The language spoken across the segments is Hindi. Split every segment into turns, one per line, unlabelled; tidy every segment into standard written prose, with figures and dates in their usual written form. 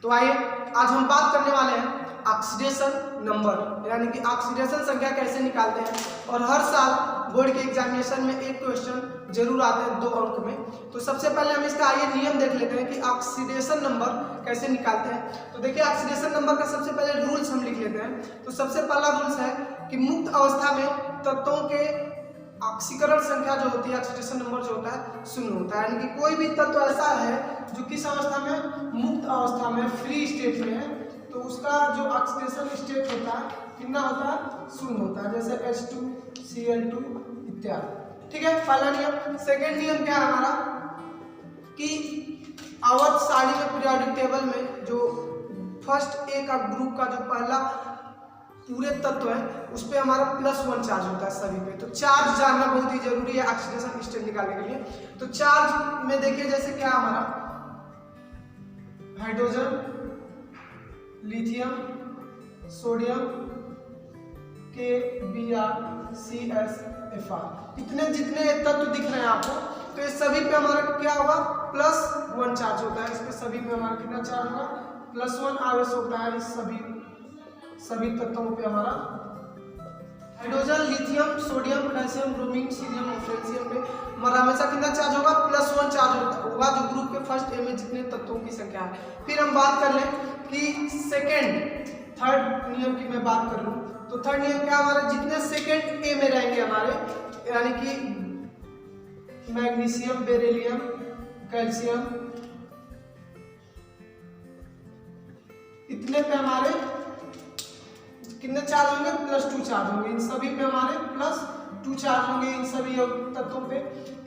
तो आइए आज हम बात करने वाले हैं ऑक्सीडेशन नंबर, यानी कि ऑक्सीडेशन संख्या कैसे निकालते हैं। और हर साल बोर्ड के एग्जामिनेशन में एक क्वेश्चन जरूर आते हैं 2 अंक में। तो सबसे पहले हम इसका आइए नियम देख लेते हैं कि ऑक्सीडेशन नंबर कैसे निकालते हैं। तो देखिए ऑक्सीडेशन नंबर का सबसे पहले रूल्स हम लिख लेते हैं। तो सबसे पहला रूल्स है कि मुक्त अवस्था में तत्वों के ऑक्सीकरण संख्या जो होती है, ऑक्सीडेशन नंबर जो होता है 0 होता है। यानी कि कोई भी तत्व ऐसा है जो किस अवस्था में, मुक्त अवस्था में, फ्री स्टेट में है, तो उसका जो ऑक्सीडेशन स्टेट होता है कितना होता है, 0 होता है, जैसे H2Cl2 इत्यादि। ठीक है, पहला नियम। सेकेंड नियम क्या है हमारा कि आवर्त सारणी में पीरियोडिक टेबल में जो फर्स्ट ए का ग्रुप का जो पहला पूरे तत्व है उस पे हमारा +1 चार्ज होता है सभी पे। तो चार्ज जानना बहुत ही जरूरी है ऑक्सीडेशन स्टेट निकालने के लिए। तो चार्ज में देखिए जैसे क्या हमारा हाइड्रोजन, लिथियम, सोडियम, KBr, इतने जितने तत्व दिख रहे हैं आपको, तो ये सभी पे हमारा क्या होगा, +1 चार्ज होता है। इस पे सभी पे हमारा कितना चार्ज होगा, +1 आवेश होता है इस सभी तत्वों पे हमारा। Hydrogen, lithium, sodium, potassium, bromine, cerium और फ्रेंशियम पे हमारा हमेशा कितना चार्ज होगा, +1 चार्ज होगा जो ग्रुप के फर्स्ट ए में जितने तत्वों की संख्या है। फिर हम बात कर लें कि थर्ड नियम की मैं बात कर लूँ तो थर्ड नियम क्या हमारा, जितने सेकेंड ए में रहेंगे हमारे, यानी कि मैग्नीशियम, बेरिलियम, कैल्शियम, इतने पे हमारे कितने चार्ज होंगे, +2 चार्ज होंगे। इन सभी पे हमारे +2 चार्ज होंगे इन सभी तत्वों पे।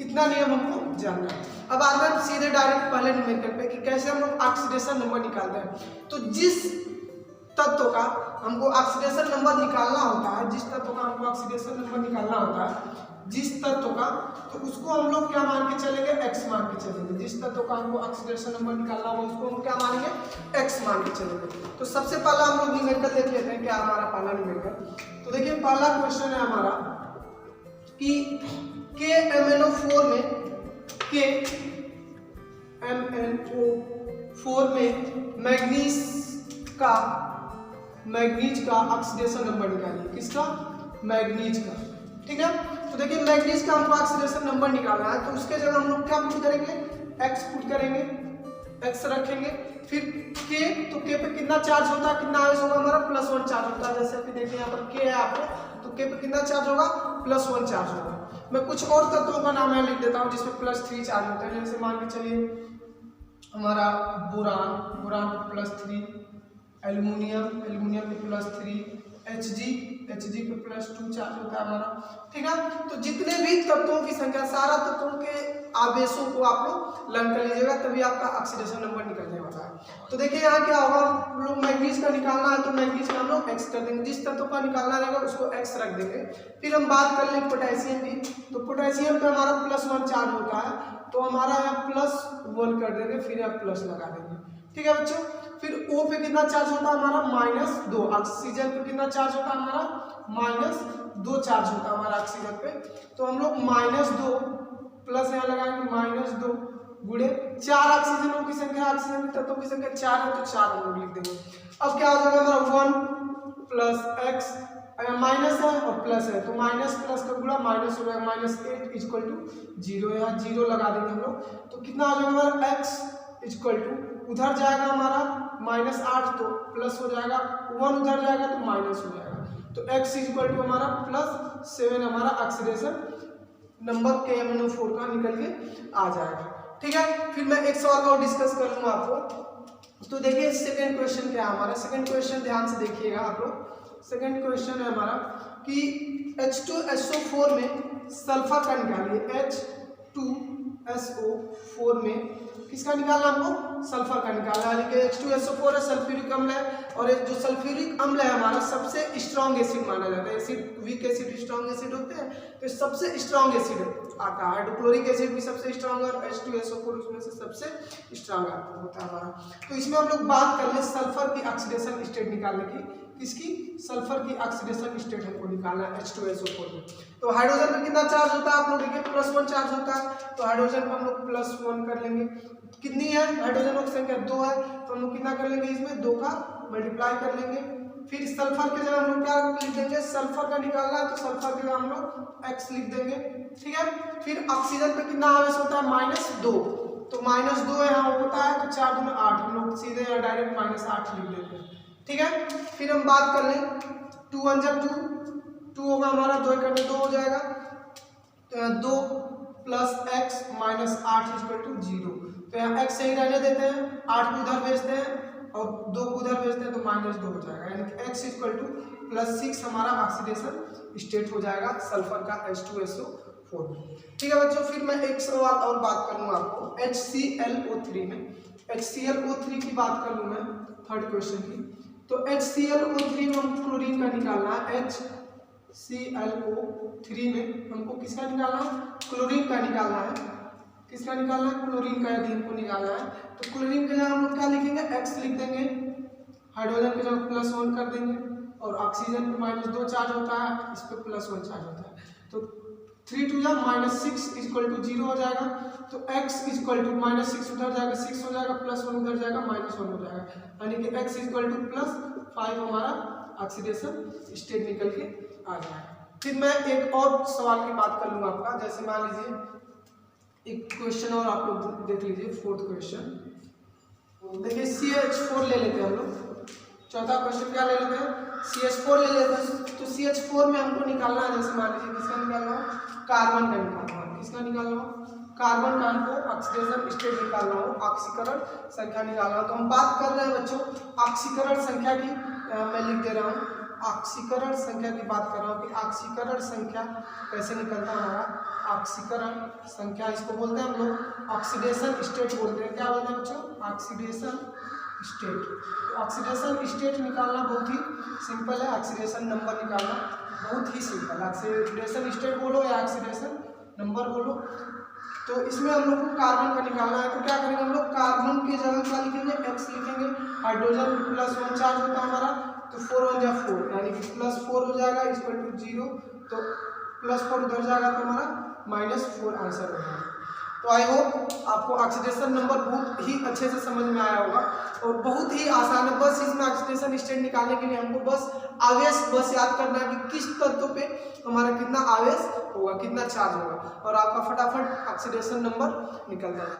इतना नियम हमको जानना है। अब आते हैं सीधे डायरेक्ट पहले न्यूमेरिकल पे कि कैसे हम लोग ऑक्सीडेशन नंबर निकालते हैं। तो जिस तत्व का हमको ऑक्सीडेशन नंबर निकालना होता है, जिस तत्व का हमको ऑक्सीडेशन नंबर निकालना होता है, जिस तत्व का, तो उसको हम लोग क्या मान के चलेंगे, x मान के चलेंगे। जिस तत्व का हमको ऑक्सीडेशन नंबर निकालना होगा उसको हम क्या मानेंगे, x मान के चलेंगे। तो सबसे पहला हम लोग न्यूमेरिकल देख लेते हैं। क्या हमारा पहला न्यूमेरिकल, तो देखिए पहला क्वेश्चन है हमारा कि KMnO4 में मैग्नीज का ऑक्सीडेशन नंबर निकालिए। किसका, मैग्नीज का। ठीक है, तो देखिए मैग्नीज का हमको ऑक्सीडेशन नंबर निकालना है, तो उसके जगह हम लोग क्या पुट करेंगे, x पुट करेंगे, x रखेंगे। फिर K, तो K पे कितना चार्ज होता है, कितना आवेश होगा हमारा, +1 चार्ज होता है। जैसे कि देखिए यहाँ पर K है आपको, तो K पे कितना चार्ज होगा, +1 चार्ज होगा। मैं कुछ और तत्वों का नाम यहाँ लिख देता हूँ जिसमें +3 चार्ज होता है। जैसे मान के चलिए हमारा बोरान पे +3, एल्यूमिनियम पे +3, Hg पे +2 चार्ज होता है हमारा। ठीक है, तो जितने भी तत्वों की संख्या, सारा तत्वों के आवेशों को आप लोग लर्न कर लीजिएगा, तभी आपका ऑक्सीडेशन नंबर निकलने वाला है। तो देखिए यहाँ क्या होगा, हम लोग मैग्नीज का निकालना है तो मैग्नीज का हम लोग x कर देंगे। जिस तत्व का निकालना रहेगा उसको x रख देंगे। फिर हम बात कर लें पोटेशियम की, तो पोटेशियम पे हमारा +1 चार्ज होता है, तो हमारा यहाँ +1 कर देंगे, फिर यहाँ प्लस लगा देंगे। ठीक है बच्चों, फिर O पे कितना चार्ज होता है हमारा, -2। ऑक्सीजन पे कितना चार्ज होता है हमारा, -2 चार्ज होता है हमारा ऑक्सीजन पे। तो हम लोग -2 प्लस यहाँ लगाएंगे, -2 गुणे 4 ऑक्सीजनों की संख्या, ऑक्सीजन के तत्वों की संख्या 4 है, तो 4 हम लोग लिख देंगे। अब क्या हो जाएगा हमारा 1 + x, माइनस है और प्लस है, तो माइनस प्लस का गुणा माइनस हो जाएगा, -8 = 0। यहाँ 0 लगा देंगे हम लोग, तो कितना हो जाएगा हमारा x = उधर जाएगा हमारा -8, तो प्लस हो जाएगा, 1 उधर जाएगा तो माइनस हो जाएगा, तो x = हमारा +7 हमारा ऑक्सीडेशन नंबर KMnO4 का निकल के आ जाएगा। ठीक है, फिर मैं एक सवाल और डिस्कस कर लूँगा आपको। तो देखिए सेकंड क्वेश्चन क्या है हमारा। सेकंड क्वेश्चन ध्यान से देखिएगा आप लोग। सेकंड क्वेश्चन है हमारा कि H2SO4 में सल्फर का निकालिए। H2SO4 में किसका निकालना हमको, सल्फर का निकालना है। कि H2SO4 है, सल्फ्यूरिक अम्ल है, और जो सल्फ्यूरिक अम्ल है हमारा सबसे स्ट्रॉन्ग एसिड माना जाता है। Acid, weak acid, strong acid होते हैं, तो सबसे स्ट्रॉन्ग एसिड आता है। हाइड्रोक्लोरिक एसिड भी सबसे स्ट्रॉन्ग है, और H2SO4 उसमें से सबसे स्ट्रॉन्ग होता है हमारा। तो इसमें हम लोग बात कर ले सल्फर की ऑक्सीडेशन स्टेट निकालने की, किसकी, सल्फर की ऑक्सीडेशन स्टेट हमको निकालना है H2SO4 में। तो हाइड्रोजन पे कितना चार्ज होता है आप लोग देखिए, +1 चार्ज होता है। तो हाइड्रोजन पे हम लोग +1 कर लेंगे। कितनी है हाइड्रोजनों की संख्या 2 है, तो हम लोग कितना कर लेंगे, इसमें 2 का मल्टीप्लाई कर लेंगे। फिर सल्फर के जगह हम लोग क्या लिख देंगे, सल्फर का निकालना है तो सल्फर के जगह हम लोग X लिख देंगे, ठीक है। फिर ऑक्सीजन पे कितना आवेश होता है, -2, तो -2 यहाँ होता है तो 4 दूनी 8, हम लोग सीधे यहाँ डायरेक्ट -8 लिख देते हैं, ठीक है। फिर हम बात कर लें 2 1 जा 2 होगा हमारा, 2 करने 2 हो जाएगा, तो यहाँ 2 + x - 8 = 0। तो यहाँ x सही रहने देते हैं, 8 को उधर भेजते हैं और 2 को उधर भेजते हैं तो -2 हो जाएगा, यानी कि x = +6 हमारा ऑक्सीडेशन स्टेट हो जाएगा सल्फर का H2SO4 में, ठीक है बच्चों। फिर मैं एक सवाल और बात करूँगा आपको HClO3 में, HClO3 की बात कर लूँ मैं, थर्ड क्वेश्चन की। तो HClO3 में हमको क्लोरीन का निकालना है, HClO3 में हमको किसका निकालना है, क्लोरीन का निकालना है। किसका निकालना है, क्लोरीन का यदि हमको निकालना है तो क्लोरीन के जगह हम लोग क्या लिखेंगे, X लिख देंगे, हाइड्रोजन के जगह +1 कर देंगे और ऑक्सीजन पे -2 चार्ज होता है, इस पे +1 चार्ज होता है, तो 3 2 -6 = 0 हो जाएगा। तो x = -6 उधर जाएगा, 6 हो जाएगा, +1 उधर जाएगा, -1 हो जाएगा, यानी कि x = +5 हमारा ऑक्सीडेशन स्टेट निकल के आ जाएगा। फिर मैं एक और सवाल की बात कर लूँगा आपका, जैसे मान लीजिए एक क्वेश्चन और आप लोग देख लीजिए, 4th क्वेश्चन देखिए, CH4 ले लेते हैं हम लोग। चौथा क्वेश्चन क्या ले लेते हैं, CH4 ले लेते हैं। तो CH4 में हमको निकालना है, जैसे मान लीजिए किसका निकालना हो, कार्बन का निकालना हो। किसका निकालना हो, कार्बन का हमको ऑक्सीडेशन स्टेट निकालना हो, ऑक्सीकरण संख्या निकालना हो। तो हम बात कर रहे हैं बच्चों ऑक्सीकरण संख्या की, मैं लिख दे रहा हूँ, ऑक्सीकरण संख्या की बात कर रहा हूँ कि ऑक्सीकरण संख्या कैसे निकलता है हमारा, ऑक्सीकरण संख्या इसको बोलते हैं हम लोग ऑक्सीडेशन स्टेट बोलते हैं। क्या बोलते हैं बच्चों, ऑक्सीडेशन स्टेट। तो ऑक्सीडेशन स्टेट निकालना बहुत ही सिंपल है, ऑक्सीडेशन नंबर निकालना बहुत ही सिंपल है। ऑक्सीडेशन स्टेट बोलो या ऑक्सीडेशन नंबर बोलो। तो इसमें हम लोग को कार्बन का निकालना है, तो क्या करेंगे हम लोग, कार्बन के जगह क्या लिखेंगे, X लिखेंगे। हाइड्रोजन +1 चार्ज होता है हमारा, तो 4 1 जा 4, यानी कि +4 हो जाएगा = 0, तो +4 उधर जाएगा तो हमारा -4 आंसर हो जाएगा। तो आई होप आपको ऑक्सीडेशन नंबर बहुत ही अच्छे से समझ में आया होगा और बहुत ही आसान है। बस इसमें ऑक्सीडेशन स्टेट निकालने के लिए हमको बस आवेश बस याद करना है कि किस तत्व पे हमारा कितना आवेश होगा, कितना चार्ज होगा, और आपका फटाफट ऑक्सीडेशन नंबर निकल जाएगा।